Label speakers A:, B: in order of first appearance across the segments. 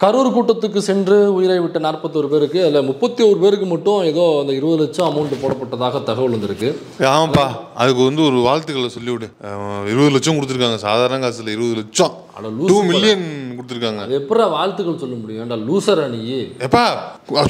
A: கரூர் கூட்டத்துக்கு சென்று உயிரை விட்ட 41 பேருக்கு அதில் 31 பேருக்கு மட்டும் ஏதோ அந்த 20 லட்சம் அமௌண்ட் போடப்பட்டதாக தகவல் வந்திருக்கு.
B: ஆமாப்பா, அதுக்கு வந்து ஒரு வாழ்த்துக்களை சொல்லிவிடு. 20 லட்சம் கொடுத்துருக்காங்க, சாதாரண காசுல 20 லட்சம், 2 மில்லியன் கொடுத்துருக்காங்க.
A: அது எப்படி வாழ்த்துக்கள் சொல்ல முடியும்? லூசர் அணி
B: எப்பா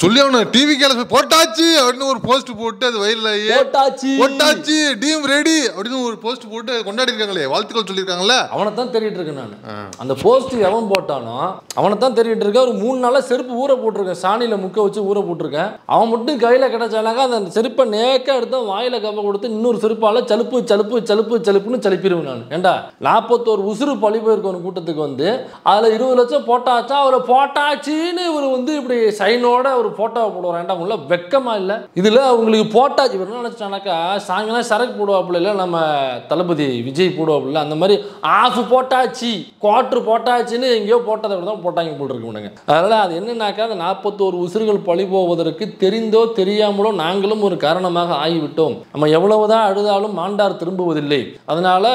B: சொல்லி அவனு டிவி கேல போட்டாச்சு அப்படின்னு ஒரு போஸ்ட் போட்டு அது வைரல் ஆகி போட்டாச்சு டீம் ரெடி அப்படின்னு ஒரு போஸ்ட் போட்டு கொண்டாடி இருக்காங்களே, வாழ்த்துக்கள் சொல்லியிருக்காங்கல்ல.
A: அவனை தான் தேடிட்டு இருக்கேன் நான். அந்த போஸ்ட் எவன் போட்டானோ அவனை தான் தேடிட்டு இருக்கேன். ஒரு 3 நாளா செருப்பு ஊற போட்டிருக்கேன், சாணியில முக்க வச்சு ஊற போட்டிருக்கேன். அவன் மட்டும் கையில கிடைச்சாலாங்க அந்த செருப்பை நேக்க எடுத்து வாயில கப்ப கொடுத்து இன்னொரு செருப்பால சலுப்பு சலுப்பு சலுப்பு சலுப்புன்னு சலிப்பிடுவேன் நான். ஏண்டா 41 உசுறு பழி போயிருக்க கூட்டத்துக்கு வந்து அதுல 20 லட்சம் போட்டாச்சா, அவரை போட்டாச்சின்னு இவர் வந்து இப்படி சைனோட ஒரு போட்டோவை போடுவார். ஏண்டா உள்ள வெக்கமா இல்லை? இதுல அவங்களுக்கு போட்டாச்சு இவர் என்ன நினைச்சானாக்கா, சாயங்காலம் சரக்கு போடுவாப்புல இல்லை நம்ம தளபதி விஜய் போடுவாப்புல அந்த மாதிரி ஆஃப் போட்டாச்சு குவார்டர் போட்டாச்சுன்னு எங்கேயோ போட்டதை தான் போட்டாங்க போட்டுருக்கு. அதனால அது என்னன்னாக்கா, அந்த 41 உசுறுகள் பழி போவதற்கு தெரிந்தோ தெரியாமலோ நாங்களும் ஒரு காரணமாக ஆகிவிட்டோம். நம்ம எவ்வளவுதான் அழுதாலும் மாண்டார் திரும்புவதில்லை. அதனால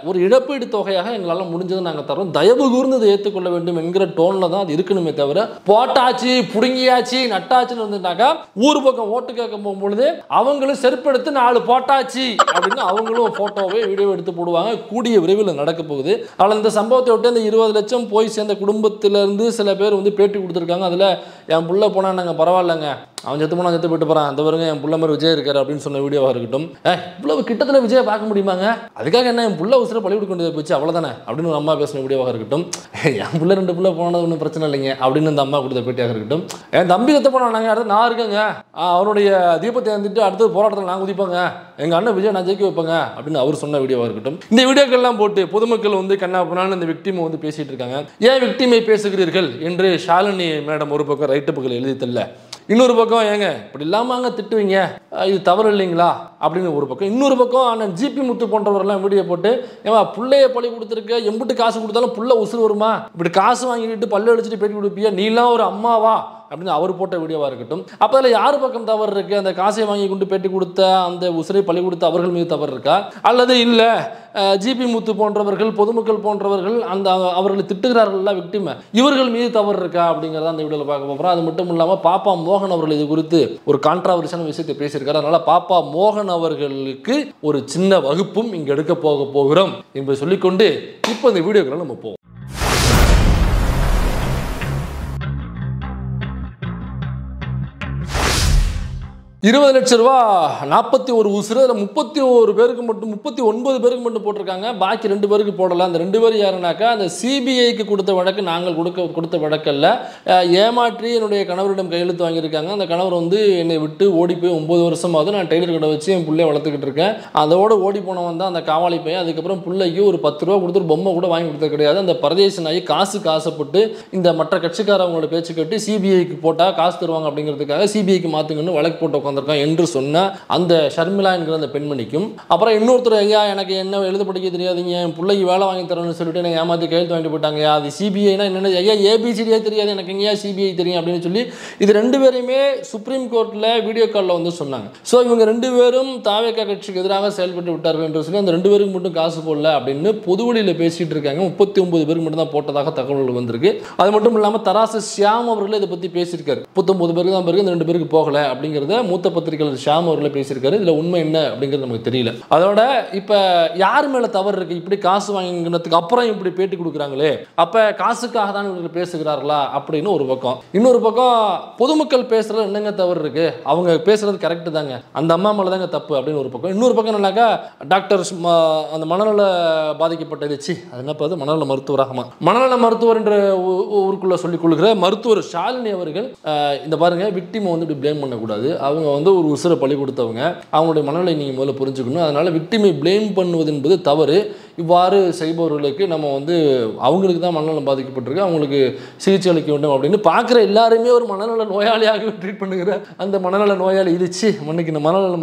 A: ஒரு இழப்பீடு தொகையாக எங்களால் முடிஞ்சதை நாங்கள் தரோம், தயவு கூர்ந்து அதை ஏற்றுக்கொள்ள வேண்டும் என்கிற டோன்ல தான் அது இருக்கணுமே தவிர போட்டாச்சு புடுங்கியாச்சு நட்டாச்சுன்னு வந்துட்டாக்கா ஊர் பக்கம் ஓட்டு கேட்க போகும்பொழுது அவங்களும் செருப்பெடுத்து 4 போட்டாச்சு அப்படின்னு அவங்களும் போட்டோவை வீடியோ எடுத்து போடுவாங்க. கூடிய விரைவில் நடக்க போகுது. ஆனால் இந்த சம்பவத்தை விட்டு அந்த 20 லட்சம் போய் சேர்ந்த குடும்பத்திலிருந்து சில பேர் வந்து பேட்டி கொடுத்துருக்காங்க. அதில் என் புள்ள போனால் நாங்கள் பரவாயில்லைங்க, அவன் செத்து போனால் செத்து போயிட்டு போகிறான், அந்த வருங்க என் புள்ள மாதிரி விஜய் இருக்காரு அப்படின்னு சொன்ன வீடியோவாக இருக்கட்டும். இவ்வளவு கிட்டத்தில் விஜயை பார்க்க முடியுமாங்க? அதுக்காக என்ன என் புள்ள உசுரை பழி கொடுக்க வேண்டியது போச்சு அவ்வளோதானே அப்படின்னு ஒரு அம்மா பேசின வீடியோவாக இருக்கட்டும். என் புள்ள 2 புள்ள போனது ஒன்றும் பிரச்சனை இல்லைங்க அப்படின்னு இந்த அம்மா கொடுத்த பேட்டியாக இருக்கட்டும். என் தம்பி செத்து போனா நாங்கள் அடுத்து நான் இருக்கேங்க, அவருடைய தீபத்தை வந்துட்டு அடுத்த போராட்டத்தில் நான் குதிப்பாங்க, எங்கள் அண்ணன் விஜய் நான் ஜெயிக்க வைப்பாங்க அப்படின்னு அவர் சொன்ன வீடியோவாக இருக்கட்டும். இந்த வீடியோக்கள்லாம் போட்டு பொதுமக்கள் வந்து கண்ணாப்புனான்னு இந்த விக்டிமை வந்து பேசிட்டு இருக்காங்க. ஏன் விக்டிமை பேசுகிறீர்கள் என்று ஷாலினி மேடம் ஒரு பக்கம் ரைட்டு பக்கம் எழுதி தரல, இன்னொரு பக்கம் ஏங்க இப்படி இல்லாமங்க திட்டுவீங்க, இது தவறு இல்லைங்களா அப்படின்னு ஒரு பக்கம், இன்னொரு பக்கம் அண்ணன் ஜிபி முத்து போன்றவரெல்லாம் வீடியோ போட்டு ஏமா புள்ளைய பழி கொடுத்துருக்க, எம்பிட்டு காசு கொடுத்தாலும் புள்ள உசுறு வருமா, இப்படி காசு வாங்கிட்டு பல்லு அடிச்சுட்டு பேட்டி கொடுப்பியா, நீலாம் ஒரு அம்மாவா அப்படின்னு அவர் போட்ட வீடியோவாக இருக்கட்டும். அப்போ அதில் யார் பக்கம் தவறு இருக்குது? அந்த காசை வாங்கி கொண்டு பேட்டி கொடுத்த அந்த உசுரை பழி கொடுத்த அவர்கள் மீது தவறு இருக்கா, அல்லது இல்லை ஜிபி முத்து போன்றவர்கள் பொதுமக்கள் போன்றவர்கள் அந்த அவர்களை திட்டுகிறார்கள் விக்டிமை இவர்கள் மீது தவறு இருக்கா அப்படிங்கிறத அந்த வீடியோவில் பார்க்க போகிறோம். அது மட்டும் இல்லாமல் பாப்பா மோகன் அவர்கள் இது குறித்து ஒரு கான்ட்ராவர்சியான விஷயத்தை பேசியிருக்காரு. அதனால பாப்பா மோகன் அவர்களுக்கு ஒரு சின்ன வகுப்பும் இங்கே எடுக்க போகிறோம் என்பதை சொல்லிக்கொண்டு இப்போ இந்த வீடியோக்களை நம்ம போவோம். 20 லட்சம் ரூபா 41 உசுறு, அதில் 31 பேருக்கு மட்டும் 39 பேருக்கு மட்டும் போட்டிருக்காங்க, பாக்கி 2 பேருக்கு போடலாம். அந்த 2 பேர் யாருனாக்கா அந்த சிபிஐக்கு கொடுத்த வழக்கு, நாங்கள் கொடுத்த வழக்கல்ல, ஏமாற்றி என்னுடைய கணவரிடம் கையெழுத்து வாங்கியிருக்காங்க. அந்த கணவர் வந்து என்னை விட்டு ஓடி போய் 9 வருஷமாவது நான் டெய்லர் கடை வச்சு என் பிள்ளைய வளர்த்துக்கிட்டு இருக்கேன். அதோட ஓடி போனவன் தான் அந்த காவாலி பையன். அதுக்கப்புறம் பிள்ளைக்கு ஒரு 10 ரூபா கொடுத்து பொம்மை கூட வாங்கி கொடுத்தது கிடையாது. அந்த பரதேசனாகி காசுக்கு ஆசைப்பட்டு இந்த மற்ற கட்சிக்காரவங்களோட பேச்சு கட்டி சிபிஐக்கு போட்டால் காசு தருவாங்க அப்படிங்கிறதுக்காக சிபிஐக்கு மாற்றுங்கன்னு வழக்கு போட்டு உட்காந்துருக்கான் என்று சொன்ன அந்த ஷர்மிளா என்கிற அந்த பெண்மணிக்கும், அப்புறம் இன்னொருத்தர் ஐயா எனக்கு என்ன எழுத படிக்க தெரியாதுங்க, என் பிள்ளைக்கு வேலை வாங்கி தரணும்னு சொல்லிட்டு எனக்கு ஏமாற்றி கையெழுத்து வாங்கிட்டு போயிட்டாங்க, அது சிபிஐனா என்னென்ன ஐயா ஏபிசிடியே தெரியாது எனக்கு எங்கேயா சிபிஐ தெரியும் அப்படின்னு சொல்லி இது 2 பேரையுமே சுப்ரீம் கோர்ட்டில் வீடியோ காலில் வந்து சொன்னாங்க. ஸோ இவங்க 2 பேரும் தாவேகா கட்சிக்கு எதிராக செயல்பட்டு விட்டார்கள் என்று சொல்லி அந்த 2 பேருக்கு மட்டும் காசு போடல அப்படின்னு பொதுவெளியில் பேசிட்டு இருக்காங்க. 39 பேருக்கு மட்டும் தான் போட்டதாக தகவல்கள் வந்திருக்கு. அது மட்டும் இல்லாமல் தராசு ஷியாம் அவர்களே இதை பற்றி பேசியிருக்காரு. 39 பேருக்கு தான் பிறகு இந்த 2 பேருக்கு போகல அப்படிங்கிறத மூத்த பத்திரிகையாளர் ஷியாம் அவர்களே பேசியிருக்காரு. இதில் உண்மை என்ன அப்படிங்கிறது நமக்கு தெரியல. அதோட இப்போ யார் மேலே தவறு இருக்கு? இப்படி காசு வாங்கினதுக்கு அப்புறம் இப்படி பேட்டி கொடுக்குறாங்களே, அப்போ காசுக்காக தான் இவர்கள் பேசுகிறார்களா அப்படின்னு ஒரு பக்கம். இன்னொரு பக்கம் பொதுமக்கள் பேசுறது என்னங்க தவறு இருக்கு, அவங்க பேசுறது கரெக்டு தாங்க, அந்த அம்மா மேலே தாங்க தப்பு அப்படின்னு ஒரு பக்கம். இன்னொரு பக்கம் என்னன்னாக்கா டாக்டர் அந்த மனநல பாதிக்கப்பட்டது அது என்னப்பா மனநல மருத்துவராகமா மனநல மருத்துவர் என்ற ஊருக்குள்ள சொல்லிக் கொள்கிற மருத்துவர் ஷாலினி அவர்கள் இந்த பாருங்க விக்டிமை வந்து இப்படி பிளேம் பண்ணக்கூடாது, அவங்க வந்து ஒரு உசுரை பழி கொடுத்தவங்க, அவங்களுடைய மனநிலை நீங்கள் முதல்ல புரிஞ்சுக்கணும், அதனால விக்டிமை பிளேம் பண்ணுவது என்பது தவறு, இவ்வாறு செய்பவர்களுக்கு நம்ம வந்து அவங்களுக்கு தான் மனநலம் பாதிக்கப்பட்டிருக்கு, அவங்களுக்கு சிகிச்சை அளிக்க வேண்டும் அப்படின்னு பார்க்குற எல்லாருமே ஒரு மனநல நோயாளியாக ட்ரீட் பண்ணுகிற அந்த மனநல நோயாளி இதுச்சு மன்னிக்கு இந்த மனநல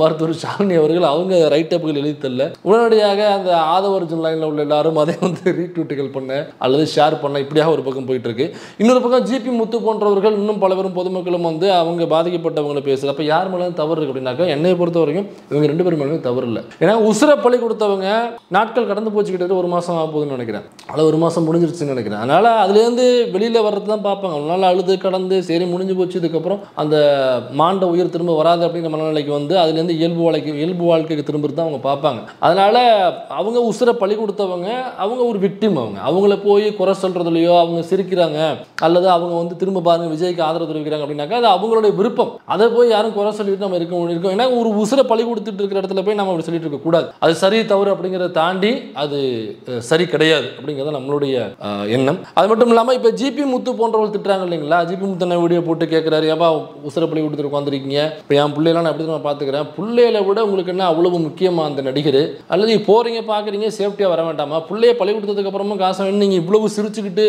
A: மருத்துவர் ஷாலினி அவர்கள் அவங்க ரைட்டப்புகள் எழுதித்தல்ல உடனடியாக அந்த ஆதவர்ஜன் லைனில் உள்ள எல்லாரும் அதை வந்து ரீட்வீட்டுகள் பண்ண அல்லது ஷேர் பண்ண இப்படியாக ஒரு பக்கம் போயிட்டு இருக்கு. இன்னொரு பக்கம் ஜிபி முத்து போன்றவர்கள் இன்னும் பல பேரும் பொதுமக்களும் வந்து அவங்க பாதிக்கப்பட்ட கொடுத்தவங்களை பேசுறது. அப்ப யார் மேல தவறு இருக்கு அப்படின்னாக்கா என்னை பொறுத்த வரைக்கும் இவங்க 2 பேர் மேலுமே தவறு இல்லை. ஏன்னா உசுர பலி கொடுத்தவங்க நாட்கள் கடந்து போச்சு, கிட்ட 1 மாசம் ஆக போகுதுன்னு நினைக்கிறேன். அதில் 1 மாசம் முடிஞ்சிருச்சுன்னு நினைக்கிறேன். அதனால அதுலேருந்து வெளியில வர்றது தான் பார்ப்பாங்க. அதனால அழுது கடந்து சரி முடிஞ்சு போச்சு, இதுக்கப்புறம் அந்த மாண்ட உயிர் திரும்ப வராது அப்படிங்கிற மனநிலைக்கு வந்து அதுலேருந்து இயல்பு வாழ்க்கைக்கு திரும்புறது தான் அவங்க பார்ப்பாங்க. அதனால அவங்க உசுர பலி கொடுத்தவங்க அவங்க ஒரு விக்டிம். அவங்கள போய் குறை சொல்றதுலையோ அவங்க சிரிக்கிறாங்க அல்லது அவங்க வந்து திரும்ப பாருங்க விஜய்க்கு ஆதரவு தெரிவிக்கிறாங்க அப்படின்னாக்கா அது அவங்களுடைய விருப்பம். அதை போய் யாரும் குறை சொல்லிட்டு நம்ம இருக்கோம். ஏன்னா ஒரு உசுர பலி கொடுத்துட்டு இருக்கிற இடத்துல போய் நம்ம அப்படி சொல்லிட்டு இருக்க கூடாது. அது சரி தவறு அப்படிங்கிறத தாண்டி அது சரி கிடையாது அப்படிங்கிறத நம்மளுடைய எண்ணம். அது மட்டும் இல்லாமல் இப்போ ஜிபி முத்து போன்றவர்கள் திட்டுறாங்க இல்லைங்களா. ஜிபி முத்து வீடியோ போட்டு கேட்குறாரு, ஏப்பா உசுர பலி கொடுத்துட்டு உட்காந்துருக்கீங்க, இப்போ என் பிள்ளைலாம் நான் எப்படி நான் பார்த்துக்கிறேன், பிள்ளைகளை விட உங்களுக்கு என்ன அவ்வளவு முக்கியமாக அந்த நடிகர் அல்லது நீங்கள் போகிறீங்க பார்க்குறீங்க சேஃப்டியாக வர வேண்டாமா, பிள்ளைய பழி கொடுத்ததுக்கு அப்புறமா காசை வேணும் நீங்கள் இவ்வளவு சிரிச்சுக்கிட்டு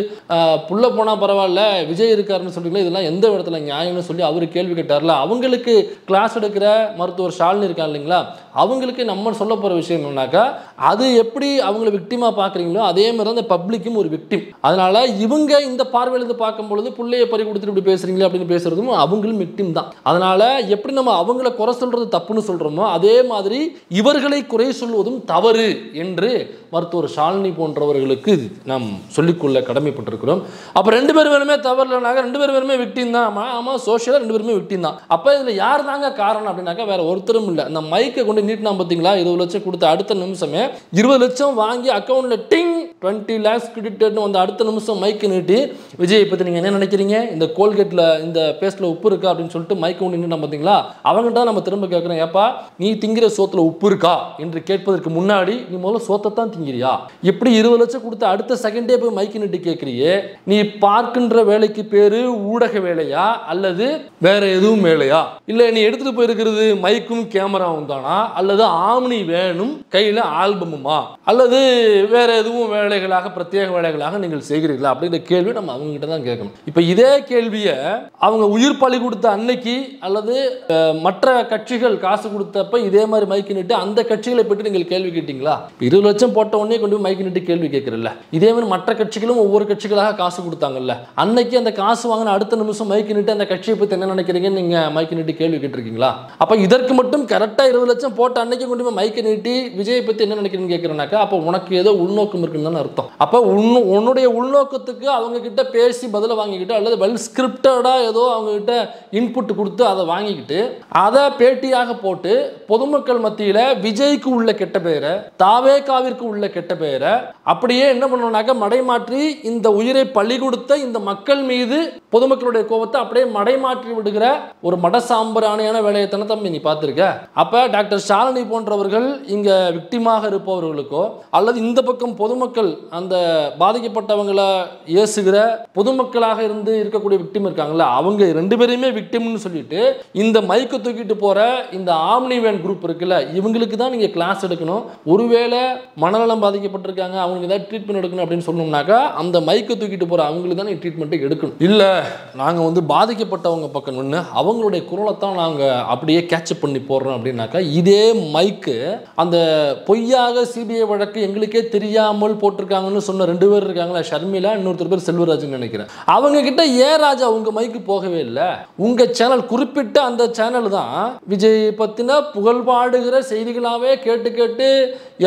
A: புள்ள போனால் பரவாயில்ல விஜய் இருக்காருன்னு சொல்லிங்களா, இதெல்லாம் எந்த இடத்துல நியாயம்னு சொல்லி அவர் கேள்வி கேட்டார்ல. அவங்களுக்கு கிளாஸ் எடுக்கிற மருத்துவர் ஷாலினி இருக்காங்க இல்லைங்களா, அவங்களுக்கு நம்ம சொல்ல போகிற விஷயம் என்னன்னாக்கா அது எப்படி அவங்களை விக்டிமாக பார்க்குறீங்களோ அதே மாதிரி அந்த பப்ளிக்கும் ஒரு விக்டிம். அதனால இவங்க இந்த பார்வையிலிருந்து பார்க்கும் பொழுது பிள்ளையை பறி கொடுத்துட்டு இப்படி பேசுறீங்களா அப்படின்னு பேசுறதும் அவங்களும் விக்டிம் தான். அதனால எப்படி நம்ம அவங்கள குறை சொல்றது தப்புன்னு சொல்றோமோ அதே மாதிரி இவர்களை குறை சொல்வதும் தவறு என்று மருத்துவர் ஷாலினி போன்றவர்களுக்கு நாம் சொல்லிக்கொள்ள கடமைப்பட்டிருக்கிறோம். அப்போ 2 பேர் வேணுமே தவறு இல்லைனாக்க 2 பேர் வேணுமே விக்டிம் தான். ஆமாம் சோஷியலாக 2 பேருமே விக்டிம் தான். அப்போ இதில் யார் தாங்க காரணம் அப்படின்னாக்கா வேற ஒருத்தரும் இல்லை. அந்த மைக்கை கொண்டு நீட்டினா பார்த்தீங்களா, 20 லட்சம் கொடுத்த அடுத்த நிமிஷமே 20 லட்சம் வாங்கி அக்கௌண்ட்டில் டிங் 20 lakhs கிரெடிட்னு வந்து அடுத்த நிமிஷம் மைக்கு நீட்டி விஜயை பற்றி நீங்கள் என்ன நினைக்கிறீங்க, இந்த கோல்கேட்டில் இந்த பேஸ்ட்டில் உப்பு இருக்கா அப்படின்னு சொல்லிட்டு மைக்கை கொண்டு நின்று பார்த்தீங்களா, அவங்ககிட்ட நம்ம திரும்ப கேட்குறோம், ஏப்பா நீ திங்கிற சோத்தில் உப்பு இருக்கா என்று கேட்பதற்கு முன்னாடி நீ முதல்ல சோத்தை தான் திங்கிறியா, எப்படி 20 லட்சம் கொடுத்து அடுத்த செகண்டே போய் மைக்கு நிட்டு கேட்குறியே, நீ பார்க்கின்ற வேலைக்கு பேரு ஊடக வேலையா அல்லது வேற எதுவும் வேலையா, இல்லை நீ எடுத்துட்டு போயிருக்கிறது மைக்கும் கேமராவும் தானா அல்லது ஆம்னி வேணும் கையில் ஆல்பமுமா அல்லது வேற எதுவும் வேலைகளாக பிரத்யேக வேலைகளாக நீங்கள் செய்கிறீர்களா அப்படிங்கிற கேள்வி நம்ம அவங்க கிட்ட தான் கேட்கணும். இப்போ இதே கேள்வியை அவங்க உயிர் பலி கொடுத்த அன்னைக்கு அல்லது மற்ற கட்சிகள் காசு கொடுத்தப்ப இதே மாதிரி மைக்கு நிட்டு அந்த கட்சிகளை பற்றி நீங்கள் கேள்வி கேட்டீங்களா? 20 லட்சம் போட்ட உடனே கொண்டு போய் மைக்கு நிட்டு கேள்வி கேட்கறல. இதே மாதிரி மற்ற கட்சிகளும் ஒவ்வொரு கட்சிகளாக காசு கொடுத்தாங்கல்ல, அன்னைக்கு அந்த காசு வாங்கின அடுத்த நிமிஷம் மைக்கு நிட்டு அந்த கட்சியை பற்றி என்ன நினைக்கிறீங்கன்னு நீங்க மைக்கு நிட்டு கேள்வி கேட்டிருக்கீங்களா? அப்ப இதற்கு மட்டும் கரெக்டா 20 லட்சம் போட்ட அன்னைக்கு கொண்டு போய் மைக்கு நீட்டி விஜயை பற்றி என்ன நினைக்கிறீங்கன்னு கேட்கிறேன்னாக்கா அப்போ உனக்கு ஏதோ உள்நோக்கம் இருக்குன்னு அர்த்தம். அப்ப உன்னுடைய உள்நோக்கத்துக்கு அவங்க கிட்ட பேசி பதில வாங்கிக்கிட்டு அல்லது வெல் ஸ்கிரிப்டடா ஏதோ அவங்க கிட்ட இன்புட் கொடுத்து அதை வாங்கிக்கிட்டு அதை பேட்டியாக போட்டு பொதுமக்கள் மத்தியில விஜய்க்கு உள்ள கெட்ட பெயரை தாவேகாவிற்கு உள்ள கெட்ட பெயரை அப்படியே என்ன பண்ணணும்னாக்க மடைமாற்றி இந்த உயிரை பலி கொடுத்த இந்த மக்கள் மீது பொதுமக்களுடைய கோபத்தை அப்படியே மடைமாற்றி விடுகிற ஒரு மடசாம்பரான வேலையை தம்பி நீ பார்த்திருக்க. அப்ப டாக்டர் ஷாலினி போன்றவர்கள் இங்க விக்டிமாக இருப்பவர்களுக்கோ அல்லது இந்த பக்கம் பொதுமக்கள் அந்த பாதிக்கப்பட்டவங்களை ஏசுகிற பொதுமக்களாக இருந்து இருக்கக்கூடிய விக்டிம் இருக்காங்கல்ல, அவங்க 2 பேரையுமே விக்டிம்னு சொல்லிட்டு இந்த மைக்கு தூக்கிட்டு போற இந்த ஆம்னி வேன் குரூப் இருக்குல்ல, இவங்களுக்கு தான் நீங்க கிளாஸ் எடுக்கணும். ஒருவேளை மனநலம் பாதிக்கப்பட்டிருக்காங்க அவங்களுக்கு ஏதாவது ட்ரீட்மெண்ட் எடுக்கணும் அப்படின்னு சொன்னோம்னாக்கா அந்த மைக்கு தூக்கிட்டு போற அவங்களுக்கு தான் நீங்க ட்ரீட்மெண்ட் எடுக்கணும். இல்ல நாங்க வந்து பாதிக்கப்பட்டவங்க பக்கம் நின்று அவங்களுடைய குரலை தான் நாங்க அப்படியே கேட்சப் பண்ணி போடுறோம் அப்படின்னாக்கா இதே மைக்கு அந்த பொய்யாக சிபிஐ வழக்கு எங்களுக்கே தெரியாமல் போட்டிருக்காங்கன்னு சொன்ன 2 பேர் இருக்காங்களா, ஷர்மிளா இன்னொருத்தர் பேர் செல்வராஜன் நினைக்கிறேன், அவங்க கிட்ட ஏன் ராஜா உங்க மைக்கு போகவே இல்லை. உங்க சேனல் குறிப்பிட்ட அந்த சேனல் தான் விஜய் பத்தின புகழ்பாடுகிற செய்திகளாவே கேட்டு கேட்டு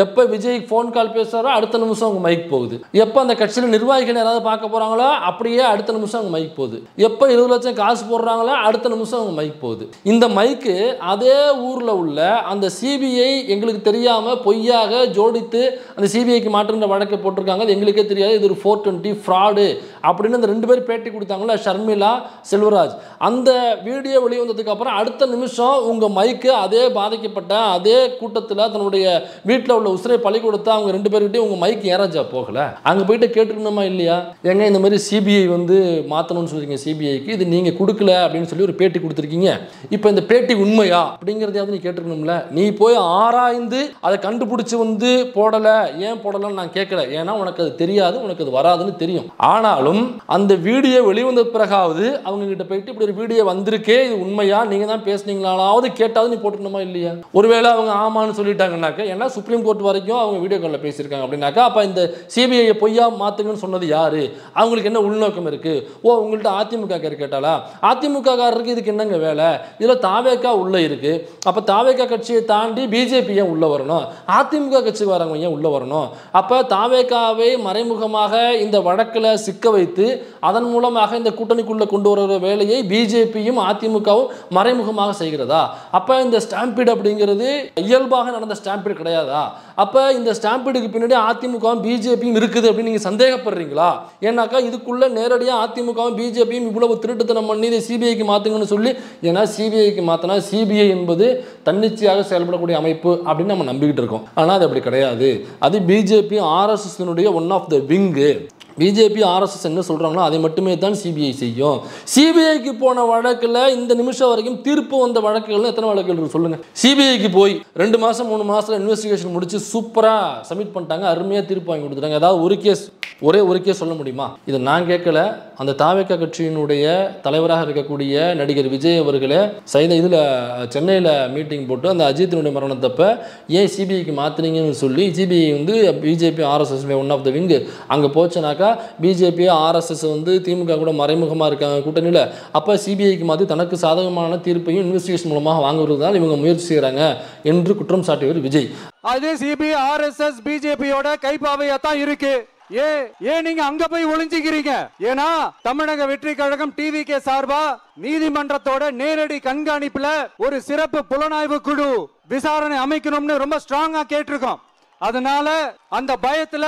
A: எப்ப விஜய் போன் கால் பேசுறாரோ அடுத்த நிமிஷம் அவங்க மைக் போகுது, எப்ப அந்த கட்சியில் நிர்வாகிகள் ஏதாவது பார்க்க போறாங்களோ அப்படியே அடுத்த நிமிஷம் அவங்க மைக் போகுது, எப்ப 20 லட்சம் காசு போடுறாங்களோ அடுத்த நிமிஷம் அவங்க மைக் போகுது. இந்த மைக்கு அதே ஊர்ல உள்ள அந்த சிபிஐ எங்களுக்கு தெரியாம பொய்யாக ஜோடித்து அந்த சிபிஐக்கு மாற்றுகிற வழக்கை போட்டிருக்காங்க, அது எங்களுக்கே தெரியாது, இது ஒரு 420 ஃப்ராடு அப்படின்னு அந்த 2 பேர் பேட்டி கொடுத்தாங்களா, ஷர்மிளா செல்வராஜ். அந்த வீடியோ வெளியே வந்ததுக்கு அப்புறம் அடுத்த நிமிஷம் உங்க மைக்கு அதே பாதிக்கப்பட்ட அதே கூட்டத்தில் தன்னுடைய வீட்டில் உள்ள உசுரை பழி கொடுத்தா அவங்க 2 பேர்கிட்டயும் உங்க மைக்கு ஏராஜா போகல. அங்க போயிட்டு கேட்டுக்கணுமா இல்லையா, எங்க இந்த மாதிரி சிபிஐ வந்து மாத்தணும்னு சொல்றீங்க, சிபிஐக்கு இது நீங்க கொடுக்கல அப்படின்னு சொல்லி ஒரு பேட்டி கொடுத்துருக்கீங்க, இப்போ இந்த பேட்டி உண்மையா அப்படிங்கிறதையாவது நீ கேட்டுக்கணும்ல. நீ போய் ஆராய்ந்து அதை கண்டுபிடிச்சு வந்து போடல, ஏன் போடலன்னு நான் கேட்கல. ஏன்னா உனக்கு அது தெரியாது, உனக்கு அது வராதுன்னு தெரியும். ஆனாலும் அந்த வீடியோ வெளிவந்த பிறகாவது அவங்க கிட்ட போயிட்டு இப்படி ஒரு வீடியோ வந்திருக்கே, இது உண்மையா, நீங்க தான் பேசுனீங்களாவது கேட்டாவது நீ போட்டுக்கணுமா இல்லையா? ஒருவேளை அவங்க ஆமான்னு சொல்லிட்டாங்கன்னாக்க, ஏன்னா சுப்ரீம் கோர்ட் வரைக்கும் அவங்க வீடியோ காலில் பேசியிருக்காங்க அப்படின்னாக்கா, அப்போ இந்த சிபிஐ பொய்யா மாத்துங்கன்னு சொன்னது யாரு? அவங்களுக்கு என்ன உள்நோக்கம் இருக்கு? ஓ, உங்கள்கிட்ட அதிமுக கேட்டாலா? அதிமுக காரருக்கு இதுக்கு என்னங்க வேலை? இதுல தாவேகா உள்ள இருக்கு. அப்ப தாவேகா கட்சியை தாண்டி பிஜேபி ஏன் உள்ள வரணும்? அதிமுக கட்சிக்கு வரவங்க ஏன் உள்ள வரணும்? அப்ப தாவேகாவை மறைமுகமாக இந்த வழக்கில் சிக்க வைத்து அதன் மூலமாக இந்த கூட்டணிக்குள்ள கொண்டு வர வேலையை பிஜேபியும் அதிமுகவும் மறைமுகமாக செய்கிறதா? அப்ப இந்த ஸ்டாம்பீடு அப்படிங்கிறது இயல்பாக நடந்த ஸ்டாம்பீடு கிடையாதா? அப்ப இந்த ஸ்டாம்பீடுக்கு பின்னாடி அதிமுகவும் பிஜேபியும் இருக்குது அப்படின்னு நீங்க சந்தேகப்படுறீங்களா? ஏன்னாக்கா இதுக்குள்ள நேரடியாக அதிமுகவும் பிஜேபியும் இவ்வளவு திருட்டுத்தனம் பண்ணி இதை சிபிஐக்கு மாத்துங்கன்னு சொல்லி, ஏன்னா சிபிஐக்கு மாத்தினா சிபிஐ என்பது தன்னிச்சையாக செயல்படக்கூடிய அமைப்பு அப்படின்னு நம்ம நம்பிக்கிட்டு இருக்கோம். ஆனால் அது அப்படி கிடையாது. அது பிஜேபி ஆர்எஸ்எஸ்னுடைய one of the wing. BJP RSS என்ன சொல்றாங்களோ அதை மட்டுமே தான் சிபிஐ செய்யும். சிபிஐக்கு போன வழக்கில் இந்த நிமிஷம் வரைக்கும் தீர்ப்பு வந்த வழக்குகள் எத்தனை வழக்குகள் சொல்லுங்க? சிபிஐக்கு போய் 2 மாசம் 3 மாசத்துல இன்வெஸ்டிகேஷன் முடிச்சு சூப்பரா சப்மிட் பண்ணிட்டாங்க, அருமையா தீர்ப்பு வாங்கி கொடுத்துட்டாங்க. ஏதாவது ஒரே ஒரு கேஸ் சொல்ல முடியுமா? இதை நான் கேட்கல. அந்த தாவேகா கட்சியினுடைய தலைவராக இருக்கக்கூடிய நடிகர் விஜய் அவர்களே இதில் சென்னையில் மீட்டிங் போட்டு அந்த அஜித்தினுடைய மரணத்தப்ப ஏன் சிபிஐக்கு மாற்றினீங்கன்னு சொல்லி, சிபிஐ வந்து BJP RSS one of the wing அங்கே போச்சுனாக்கா பிஜேபி ஆர்எஸ்எஸ் வந்து திமுக கூட மறைமுகமாக இருக்காங்க கூட்டணியில். அப்போ சிபிஐக்கு மாற்றி தனக்கு சாதகமான தீர்ப்பையும் இன்வெஸ்டிகேஷன் மூலமாக வாங்குவதுதான் இவங்க முயற்சி செய்கிறாங்க என்று குற்றம் சாட்டியவர் விஜய்.
C: அது சிபிஐ ஆர்எஸ்எஸ் பிஜேபியோட கைப்பாவையா தான் இருக்கு. ஏன் நீங்க அங்க போய் ஒளிஞ்சிக்கிறீங்க? ஏன்னா தமிழக வெற்றி கழகம் டிவிகே சார்பா நீதிமன்றத்தோட நேரடி கண்காணிப்புல ஒரு சிறப்பு புலனாய்வு குழு விசாரணை அமைக்கணும்னு ரொம்ப ஸ்ட்ராங்கா கேட்டிருக்கோம். அதனால அந்த பயத்துல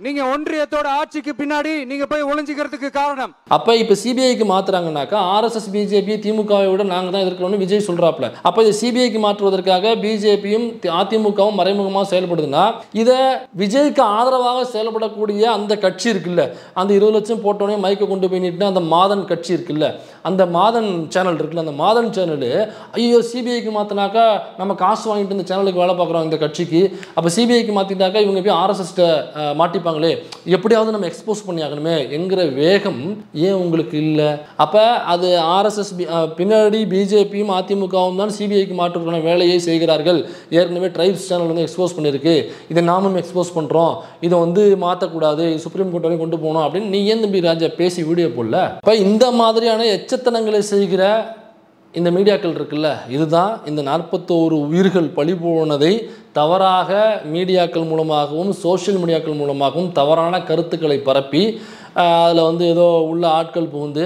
C: நீங்க ஒன்றியத்தோட ஆட்சிக்கு பின்னாடி நீங்க போய் ஒளிஞ்சிக்கிறதுக்கு காரணம்.
A: அப்ப இப்ப சிபிஐக்கு மாத்துறாங்கன்னாக்கா ஆர்எஸ்எஸ் பிஜேபி திமுகவை விட நாங்க தான் எதிர்க்கணும்னு விஜய் சொல்றாப்ல. அப்ப இது சிபிஐக்கு மாற்றுவதற்காக பிஜேபியும் அதிமுகவும் மறைமுகமாக செயல்படுதுன்னா, இத விஜய்க்கு ஆதரவாக செயல்படக்கூடிய அந்த கட்சி இருக்குல்ல, அந்த 20 லட்சம் போட்டோன்னே மைக்கை கொண்டு போய் நிட்டு அந்த மாதன் கட்சி இருக்குல்ல, அந்த மாதன் சேனல் இருக்குல்ல, அந்த மாதன் சேனல் ஐயோ சிபிஐக்கு மாத்தினாக்கா நம்ம காசு வாங்கிட்டு இந்த சேனலுக்கு வேலை பார்க்குறோம் இந்த கட்சிக்கு, அப்ப சிபிஐக்கு மாத்திட்டாக்கா இவங்க போய் ஆர்எஸ்எஸ் மாட்டி எப்படியாவது நம்ம எக்ஸ்போஸ் பண்ணி ஆகணுமே என்கிற வேகம் ஏன் உங்களுக்கு இல்லை? அப்ப அது ஆர்எஸ்எஸ் பின்னாடி பிஜேபியும் அதிமுகவும் தான் சிபிஐக்கு மாற்றுக்கான வேலையை செய்கிறார்கள். ஏற்கனவே ட்ரைப்ஸ் சேனல் வந்து எக்ஸ்போஸ் பண்ணிருக்கு, இதை நாமும் எக்ஸ்போஸ் பண்றோம், இதை வந்து மாற்றக்கூடாது, சுப்ரீம் கோர்ட் வரைக்கும் கொண்டு போகணும் அப்படின்னு நீ ஏன் தம்பி ராஜா பேசி வீடியோ போடல? அப்ப இந்த மாதிரியான எச்சத்தனங்களை செய்கிற இந்த மீடியாக்கள் இருக்குல்ல, இதுதான் இந்த 41 உயிர்கள் பழி போனதை தவறாக மீடியாக்கள் மூலமாகவும் சோஷியல் மீடியாக்கள் மூலமாகவும் தவறான கருத்துக்களை பரப்பி அதில் வந்து ஏதோ உள்ள ஆட்கள் புகுந்து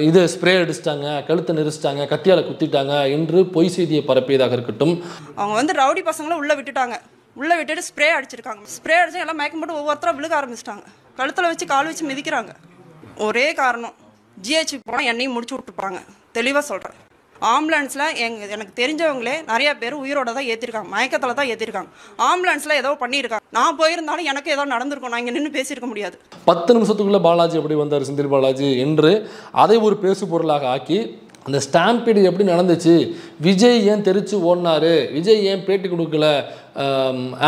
A: இது ஸ்ப்ரே அடிச்சிட்டாங்க, கழுத்தை நெரிச்சிட்டாங்க, கத்தியால் குத்திட்டாங்க என்று பொய் செய்தியை பரப்பியதாக இருக்கட்டும்.
D: அவங்க வந்து ரவுடி பசங்களை உள்ளே விட்டுட்டாங்க, உள்ளே விட்டுட்டு ஸ்ப்ரே அடிச்சிருக்காங்க. ஸ்ப்ரே அடிச்சு எல்லாம் மயக்கம் போட்டு ஒவ்வொருத்தரும் விழுக ஆரம்பிச்சிட்டாங்க, கழுத்தில் வச்சு கால் வச்சு மிதிக்கிறாங்க. ஒரே காரணம், ஜிஹெச்சுக்கு போனால் என்னையும் முடிச்சு விட்டுப்பாங்க. தெளிவாக சொல்கிறேன். ஆம்புலன்ஸில் எனக்கு தெரிஞ்சவங்களே நிறைய பேர் உயிரோட தான் ஏற்றிருக்காங்க, மயக்கத்தில் தான் ஏற்றிருக்காங்க. ஆம்புலன்ஸில் ஏதோ பண்ணியிருக்காங்க. நான் போயிருந்தாலும் எனக்கு ஏதோ நடந்திருக்கும், நான் இங்கே நின்று பேசியிருக்க முடியாது.
A: 10 நிமிஷத்துக்குள்ளே பாலாஜி எப்படி வந்தார் செந்தில் பாலாஜி என்று அதை ஒரு பேசு பொருளாக ஆக்கி, அந்த ஸ்டாம்பீடு எப்படி நடந்துச்சு, விஜய் ஏன் தெரிச்சு ஓடினாரு, விஜய் ஏன் பேட்டி கொடுக்கல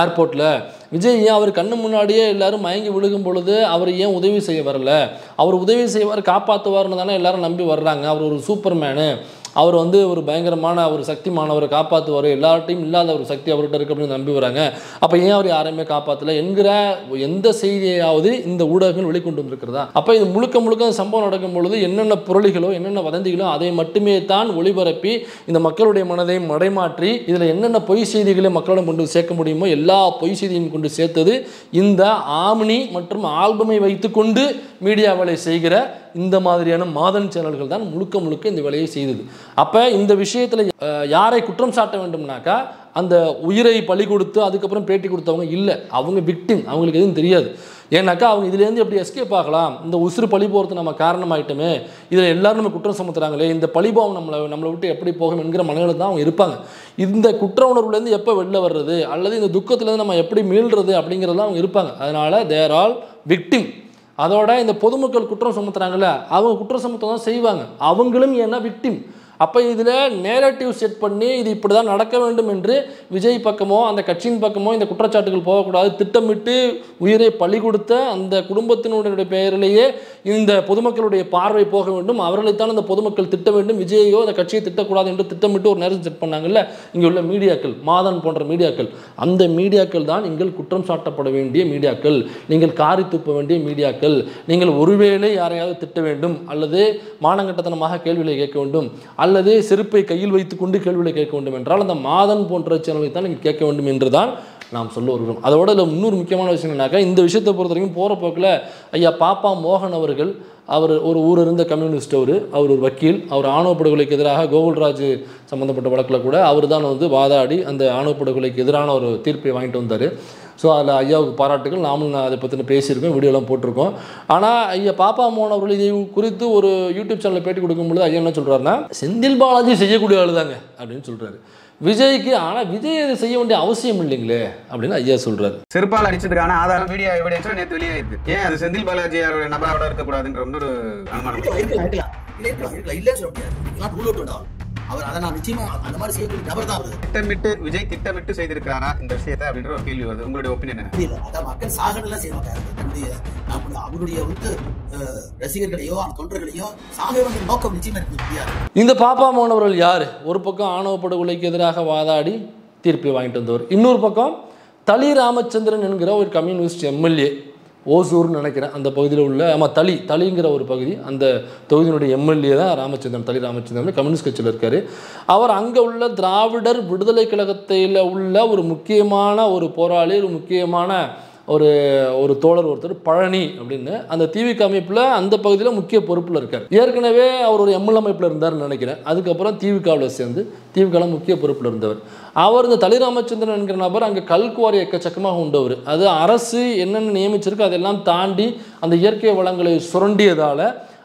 A: ஏர்போர்ட்டில், விஜய் ஏன் அவர் கண்ணு முன்னாடியே எல்லாரும் மயங்கி விழுகும் பொழுது அவர் ஏன் உதவி செய்ய வரல, அவர் உதவி செய்வார் காப்பாற்றுவார்னு தானே எல்லாரும் நம்பி வர்றாங்க. அவர் ஒரு சூப்பர்மேனு, அவர் வந்து ஒரு பயங்கரமான ஒரு சக்திமானவரை காப்பாற்றுவார், எல்லார்ட்டையும் இல்லாத ஒரு சக்தி அவர்கிட்ட இருக்கு அப்படின்னு நம்பி வராங்க. அப்போ ஏன் அவர் யாரையுமே காப்பாற்றலை என்கிற எந்த செய்தியாவது இந்த ஊடகங்கள் வெளிக்கொண்டு வந்திருக்கிறதா? அப்போ இது முழுக்க முழுக்க சம்பவம் நடக்கும் பொழுது என்னென்ன புரளிகளோ என்னென்ன வதந்திகளோ அதை மட்டுமே தான் ஒளிபரப்பி இந்த மக்களுடைய மனதை மடைமாற்றி இதில் என்னென்ன பொய் செய்திகளை மக்களிடம் கொண்டு சேர்க்க முடியுமோ எல்லா பொய் செய்தியும் கொண்டு சேர்த்தது இந்த ஆம்னி மற்றும் ஆல்பமை வைத்துக்கொண்டு மீடியா வேலை செய்கிற இந்த மாதிரியான மாதன் சேனல்கள் தான் முழுக்க முழுக்க இந்த வேலையை செய்தது. அப்போ இந்த விஷயத்தில் யாரை குற்றம் சாட்ட வேண்டும்னாக்கா அந்த உயிரை பலி கொடுத்து அதுக்கப்புறம் பேட்டி கொடுத்தவங்க இல்லை, அவங்க விக்டிம், அவங்களுக்கு எதுவும் தெரியாது. ஏன்னாக்கா அவங்க இதுலேருந்து எப்படி எஸ்கேப் ஆகலாம், இந்த உசுறு பழி போகிறது நம்ம காரணமாயிட்டோமே, இதில் எல்லாரும் நம்ம குற்றம் சுமத்துறாங்களே, இந்த பழிபாவம் நம்மளை விட்டு எப்படி போகும் என்கிற மனநிலையில் தான் அவங்க இருப்பாங்க. இந்த குற்ற உணர்வுலேருந்து எப்போ வெளில வர்றது அல்லது இந்த துக்கத்துலேருந்து நம்ம எப்படி மீள்றது அப்படிங்கிறதுலாம் அவங்க இருப்பாங்க. அதனால் தேர் ஆல் விக்டிம். அதோட இந்த பொதுமக்கள் குற்றம் சுமத்துறாங்கல்ல, அவங்க குற்றம் சுமத்த தான் செய்வாங்க, அவங்களும் ஏன்னா விக்டிம். அப்போ இதில் நேரட்டிவ் செட் பண்ணி இது இப்படி தான் நடக்க வேண்டும் என்று விஜய் பக்கமோ அந்த கட்சியின் பக்கமோ இந்த குற்றச்சாட்டுகள் போகக்கூடாது, திட்டமிட்டு உயிரை பலி கொடுத்த அந்த குடும்பத்தினுடைய பெயரிலேயே இந்த பொதுமக்களுடைய பார்வை போக வேண்டும், அவர்களைத்தான் இந்த பொதுமக்கள் திட்ட வேண்டும், விஜயோ அந்த கட்சியை திட்டக்கூடாது என்று திட்டமிட்டு ஒரு நேரம் செட் பண்ணாங்கல்ல இங்கே உள்ள மீடியாக்கள், மாதன் போன்ற மீடியாக்கள், அந்த மீடியாக்கள் தான் நீங்கள் குற்றம் சாட்டப்பட வேண்டிய மீடியாக்கள், நீங்கள் காரி துப்ப வேண்டிய மீடியாக்கள். நீங்கள் ஒருவேளை யாரையாவது திட்ட வேண்டும் அல்லது மானங்கட்டத்தனமாக கேள்விகளை கேட்க வேண்டும் அல்லது செருப்பை கையில் வைத்துக்கொண்டு கேள்விகளை கேட்க வேண்டும் என்றால் அந்த மாதன் போன்ற சேனலை தான் நீங்கள் கேட்க வேண்டும் என்று தான் நாம் சொல்ல வருகிறோம். அதோட இதில் இன்னொரு முக்கியமான விஷயம் என்னன்னாக்கா, இந்த விஷயத்தை பொறுத்த வரைக்கும் போகிற போக்கில் ஐயா பாப்பா மோகன் அவர்கள், அவர் ஒரு ஊர் இருந்த கம்யூனிஸ்ட், அவர் ஒரு வக்கீல், அவர் ஆணவ படுகொலைக்கு எதிராக கோகுல்ராஜ் சம்மந்தப்பட்ட வழக்கில் கூட அவர் தான் வாதாடி அந்த ஆணவ படுகொலைக்கு எதிரான ஒரு தீர்ப்பை வாங்கிட்டு வந்தார். ஸோ அதில் ஐயாவுக்கு பாராட்டுகள், நாமளும் அதை பற்றின பேசியிருக்கோம், வீடியோலாம் போட்டிருக்கோம். ஆனால் ஐயா பாப்பா மோகன் அவர்கள் இதை குறித்து ஒரு யூடியூப் சேனலில் பேட்டி கொடுக்கும்போது ஐயா என்ன சொல்கிறாருன்னா, செந்தில் பாலாஜி செய்யக்கூடிய ஆள் தாங்க அப்படின்னு சொல்கிறாரு விஜய்க்கு. ஆனால் விஜய் இதை செய்ய வேண்டிய அவசியம் இல்லைங்களே அப்படின்னு ஐயா சொல்கிறாரு.
E: செருப்பால் அடிச்சதுக்கான ஆதாரம் வீடியோ எவிடன்ஸ் நேற்று வெளியாயிருக்கு. ஏன் அது செந்தில் பாலாஜி நபரோட இருக்கக்கூடாதுன்ற ஒரு அனுமானம். அவர் அதை நான் நிச்சயமா அந்த மாதிரி செய்யக்கூடிய நபர் தான். திட்டமிட்டு விஜய் திட்டமிட்டு செய்திருக்கிறாரா இந்த விஷயத்தை அப்படின்ற ஒரு கேள்வி வருது. உங்களுடைய ஒப்பீனியன் என்ன? அதான் மக்கள் சாகலாம் செய்ய மாட்டாங்க, அவருடைய ரசிகர்களையோ தொண்டர்களையோ சாக வேண்டிய நோக்கம் நிச்சயமா இருக்க முடியாது.
A: இந்த பாப்பா மோகன் அவர்கள் யார்? ஒரு பக்கம் ஆணவ படுகொலைக்கு எதிராக வாதாடி தீர்ப்பை வாங்கிட்டு வந்தவர், இன்னொரு பக்கம் தளி ராமச்சந்திரன் என்கிற ஒரு கம்யூனிஸ்ட் எம்எல்ஏ, ஓசூர்னு நினைக்கிறேன் அந்த பகுதியில் உள்ள, ஆமாம் தளிங்கிற ஒரு பகுதி, அந்த தொகுதியினுடைய எம்எல்ஏ தான் ராமச்சந்திரன், தளி ராமச்சந்திரன் கம்யூனிஸ்ட் கட்சியில் இருக்கார். அவர் அங்கே உள்ள திராவிடர் விடுதலை கழகத்தில் உள்ள ஒரு முக்கியமான ஒரு போராளி, ஒரு முக்கியமான ஒரு தோழர் ஒருத்தர் பழனி அப்படின்னு அந்த திமுக அமைப்பில் அந்த பகுதியில் முக்கிய பொறுப்பில் இருக்கார். ஏற்கனவே அவர் ஒரு எம்எல் அமைப்பில் இருந்தார்னு நினைக்கிறேன். அதுக்கப்புறம் திமுகவில் சேர்ந்து திமுகவில் முக்கிய பொறுப்பில் இருந்தவர். அவர் இந்த தளி ராமச்சந்திரன் என்கிற நபர் அங்கே கல்குவாரி எக்கச்சக்கமாக உண்டவர். அது அரசு என்னென்ன நியமிச்சிருக்கு அதெல்லாம் தாண்டி அந்த இயற்கை வளங்களை சுரண்டியதால்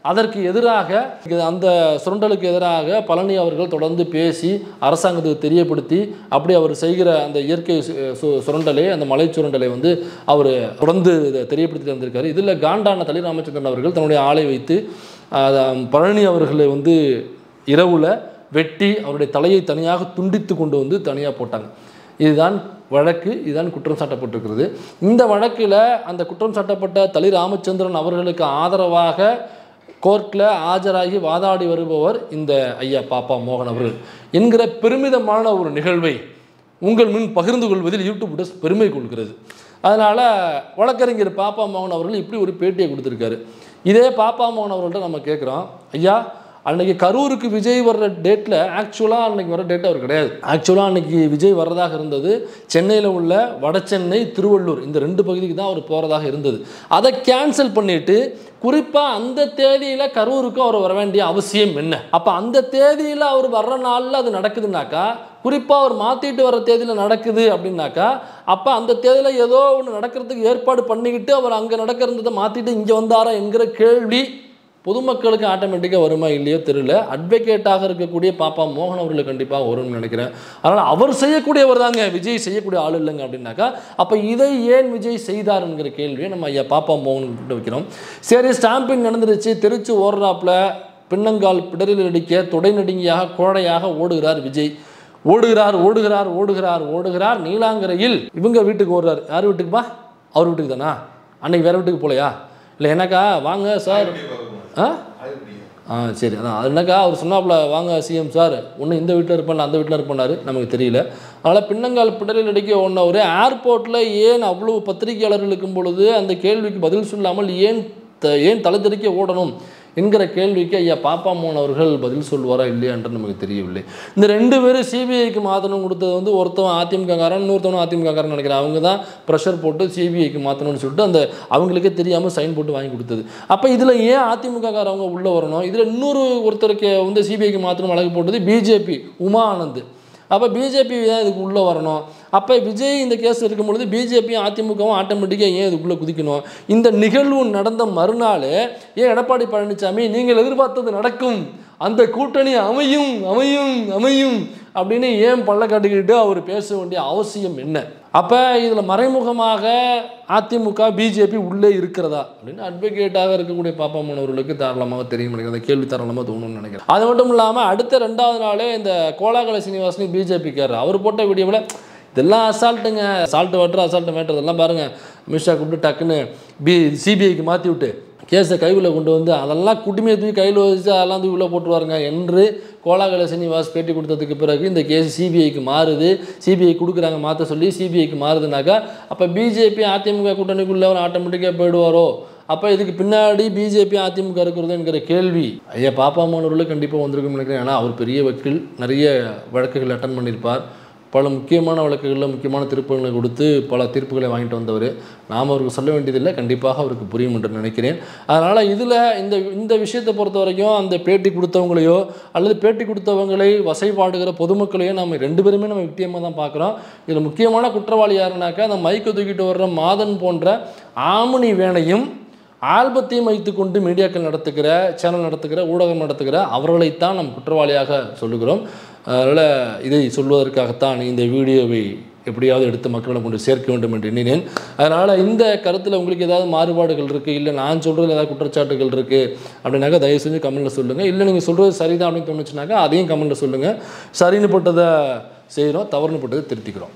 A: அதற்கு எதிராக, அந்த சுரண்டலுக்கு எதிராக பழனி அவர்கள் தொடர்ந்து பேசி அரசாங்கத்துக்கு தெரியப்படுத்தி அப்படி அவர் செய்கிற அந்த இயற்கை சுரண்டலை, அந்த மலை சுரண்டலை அவர் தொடர்ந்து தெரியப்படுத்தி வந்திருக்காரு. இதில் காண்டான தளி ராமச்சந்திரன் அவர்கள் தன்னுடைய ஆளை வைத்து பழனி அவர்களை இரவில் வெட்டி அவருடைய தலையை தனியாக துண்டித்து கொண்டு தனியாக போட்டாங்க. இதுதான் வழக்கு, இதுதான் குற்றம் சாட்டப்பட்டிருக்கிறது. இந்த வழக்கில் அந்த குற்றம் சாட்டப்பட்ட தளி ராமச்சந்திரன் அவர்களுக்கு ஆதரவாக கோர்ட்டில் ஆஜராகி வாதாடி வருபவர் இந்த ஐயா பாப்பா மோகன் அவர்கள் என்கிற பெருமிதமான ஒரு நிகழ்வை உங்கள் முன் பகிர்ந்து கொள்வதில் யூடியூப் பெருமை கொள்கிறது. அதனால் வழக்கறிஞர் பாப்பா மோகன் அவர்கள் இப்படி ஒரு பேட்டியை கொடுத்துருக்காரு. இதே பாப்பா மோகன் அவர்கள்ட்ட நம்ம கேட்குறோம், ஐயா அன்றைக்கி கரூருக்கு விஜய் வர்ற டேட்டில் ஆக்சுவலாக அன்றைக்கி வர டேட் அவர் கிடையாது. ஆக்சுவலாக அன்றைக்கி விஜய் வர்றதாக இருந்தது சென்னையில் உள்ள வடசென்னை, திருவள்ளூர் இந்த 2 பகுதிக்கு தான் அவர் போகிறதாக இருந்தது. அதை கேன்சல் பண்ணிவிட்டு குறிப்பாக அந்த தேதியில் கரூருக்கு அவர் வர வேண்டிய அவசியம் என்ன? அப்போ அந்த தேதியில் அவர் வர்ற நாளில் அது நடக்குதுனாக்கா, குறிப்பாக அவர் மாற்றிட்டு வர தேதியில் நடக்குது அப்படின்னாக்கா, அப்போ அந்த தேதியில் ஏதோ ஒன்று நடக்கிறதுக்கு ஏற்பாடு பண்ணிக்கிட்டு அவர் அங்கே நடக்கிறதை மாற்றிட்டு இங்கே வந்தாரா என்கிற கேள்வி பொதுமக்களுக்கு ஆட்டோமேட்டிக்காக வருமா இல்லையோ தெரியல. அட்வொகேட்டாக இருக்கக்கூடிய பாப்பா மோகன் அவர்களுக்கு கண்டிப்பாக வரும்னு நினைக்கிறேன். அதனால் அவர் செய்யக்கூடியவர் தாங்க, விஜய் செய்யக்கூடிய ஆள் இல்லைங்க அப்படின்னாக்கா, அப்போ இதை ஏன் விஜய் செய்தார் என்கிற கேள்வியை நம்ம ஐயா பாப்பா மோகன் கிட்ட வைக்கிறோம். சரி, ஸ்டாம்பிங் நடந்துருச்சு, தெரிச்சு ஓடுறாப்புல பின்னங்கால் பிடரில் அடிக்க தொடை நடுங்கியாக கோடையாக ஓடுகிறார் விஜய். ஓடுகிறார் நீலாங்கரையில் இவங்க வீட்டுக்கு ஓடுறார். யார் வீட்டுக்குப்பா? அவர் வீட்டுக்கு தானா? அன்னைக்கு வேற வீட்டுக்கு போலையா? இல்லை என்னக்கா வாங்க சார், சரி, அதான் என்னக்கா அவர் சொன்னாப்புல வாங்க சிஎம் சார், ஒன்று இந்த வீட்டில் இருப்பான் அந்த வீட்டில் இருப்பாரு, நமக்கு தெரியல. அதனால் பின்னங்கால் பிடரில் அடிக்க ஒன்று ஒரு ஏர்போர்ட்டில் ஏன் அவ்வளோ பத்திரிகையாளர்கள் இருக்கும் பொழுது அந்த கேள்விக்கு பதில் சொல்லாமல் ஏன் தலை தெறிக்க ஓடணும் என்கிற கேள்விக்கு ஐயா பாப்பா மோகன் அவர்கள் பதில் சொல்வாரா இல்லையா என்று நமக்கு தெரியவில்லை. இந்த 2 பேரும் சிபிஐக்கு மாற்றணும் கொடுத்தது ஒருத்தவன் அதிமுககாரன், இன்னொருத்தவனும் அதிமுககாரன் நினைக்கிறேன். அவங்க தான் ப்ரெஷர் போட்டு சிபிஐக்கு மாற்றணும்னு சொல்லிட்டு அந்த அவங்களுக்கே தெரியாமல் சைன் போட்டு வாங்கி கொடுத்தது. அப்போ இதில் ஏன் அதிமுககாரவங்க உள்ளே வரணும்? இதில் ஒருத்தருக்கு சிபிஐக்கு மாற்றணும் வழக்கு போட்டது பிஜேபி உமா ஆனந்த். அப்போ பிஜேபி தான் இதுக்கு உள்ளே வரணும். அப்போ விஜய் இந்த கேஸ் இருக்கும் பொழுது பிஜேபியும் அதிமுகவும் ஆட்டோமேட்டிக்காக ஏன் இதுக்குள்ளே குதிக்கணும்? இந்த நிகழ்வு நடந்த மறுநாள் ஏன் எடப்பாடி பழனிசாமி நீங்கள் எதிர்பார்த்தது நடக்கும், அந்த கூட்டணி அமையும் அப்படின்னு ஏன் பல்ல காட்டிக்கிட்டு அவர் பேச வேண்டிய அவசியம் என்ன? அப்போ இதில் மறைமுகமாக அதிமுக பிஜேபி உள்ளே இருக்கிறதா அப்படின்னு அட்வொகேட்டாக இருக்கக்கூடிய பாப்பாமன் அவர்களுக்கு தாராளமாக தெரியும் நினைக்கிறேன். அந்த கேள்வி தாராளமாக தோணும்னு நினைக்கிறேன். அது மட்டும் இல்லாமல் அடுத்த 2வது நாளே இந்த கோலாகல சீனிவாசனி பிஜேபிக்காரர் அவர் போட்ட வீடியோவில் இதெல்லாம் அசால்ட்டுங்க, அசால்ட்டு வாட்டர் அசால்ட்டு மேட்டர் இதெல்லாம் பாருங்கள், அமித்ஷா கூப்பிட்டு டக்குன்னு சிபிஐக்கு மாற்றி விட்டு கேஸை கையில் கொண்டு வந்து அதெல்லாம் குட்டுமையை தூக்கி கையில் வச்சு அதெல்லாம் தூக்கி உள்ளே போட்டுருவாருங்க என்று கோலாகல சீனிவாஸ் பேட்டி கொடுத்ததுக்கு பிறகு இந்த கேஸ் சிபிஐக்கு மாறுது. சிபிஐ கொடுக்குறாங்க மாற்ற சொல்லி சிபிஐக்கு மாறுதுனாக்கா அப்போ பிஜேபி அதிமுக கூட்டணிக்குள்ளே அவர் ஆட்டோமேட்டிக்காக போயிடுவாரோ? அப்போ இதுக்கு பின்னாடி பிஜேபி அதிமுக இருக்கிறது என்கிற கேள்வி ஐயா பாப்பாமனவர்களும் கண்டிப்பாக வந்திருக்கும்னு நினைக்கிறேன். ஏன்னா அவர் பெரிய வக்கீல், நிறைய வழக்குகள் அட்டன் பண்ணியிருப்பார், பல முக்கியமான வழக்குகளில் முக்கியமான திருப்பங்களை கொடுத்து பல தீர்ப்புகளை வாங்கிட்டு வந்தவர். நாம் அவருக்கு சொல்ல வேண்டியதில்லை, கண்டிப்பாக அவருக்கு புரியும் என்று நினைக்கிறேன். அதனால் இதில் இந்த விஷயத்தை பொறுத்த வரைக்கும் அந்த பேட்டி கொடுத்தவங்களையோ அல்லது பேட்டி கொடுத்தவங்களை வசைபாடுகிற பொதுமக்களையோ நம்ம 2 பேருமே நம்ம விக்டியமாக தான் பார்க்குறோம். இதில் முக்கியமான குற்றவாளி யாருனாக்கா அந்த மைக்கை தூக்கிட்டு வர்ற மாதன் போன்ற ஆமணி வேணையும் ஆல்பத்தையும் வைத்துக்கொண்டு மீடியாக்கள் நடத்துகிற, சேனல் நடத்துகிற, ஊடகம் நடத்துகிற அவர்களைத்தான் நம் குற்றவாளியாக சொல்லுகிறோம். அதனால் இதை சொல்வதற்காகத்தான் இந்த வீடியோவை எப்படியாவது எடுத்து மக்களிடம் கொண்டு சேர்க்க வேண்டும் என்று எண்ணினேன். அதனால் இந்த கருத்தில் உங்களுக்கு ஏதாவது மாறுபாடுகள் இருக்குது, இல்லை நான் சொல்கிறதுல ஏதாவது குற்றச்சாட்டுகள் இருக்குது அப்படின்னாக்கா தயவு செஞ்சு கமெண்ட்டில் சொல்லுங்கள். இல்லை நீங்கள் சொல்கிறது சரிதான் அப்படின்னு தோணுச்சுனாக்கா அதையும் கமெண்ட்டில் சொல்லுங்கள். சரின்னு பட்டதை செய்கிறோம், தவறுன்னு பட்டதை திருத்திக்கிறோம்.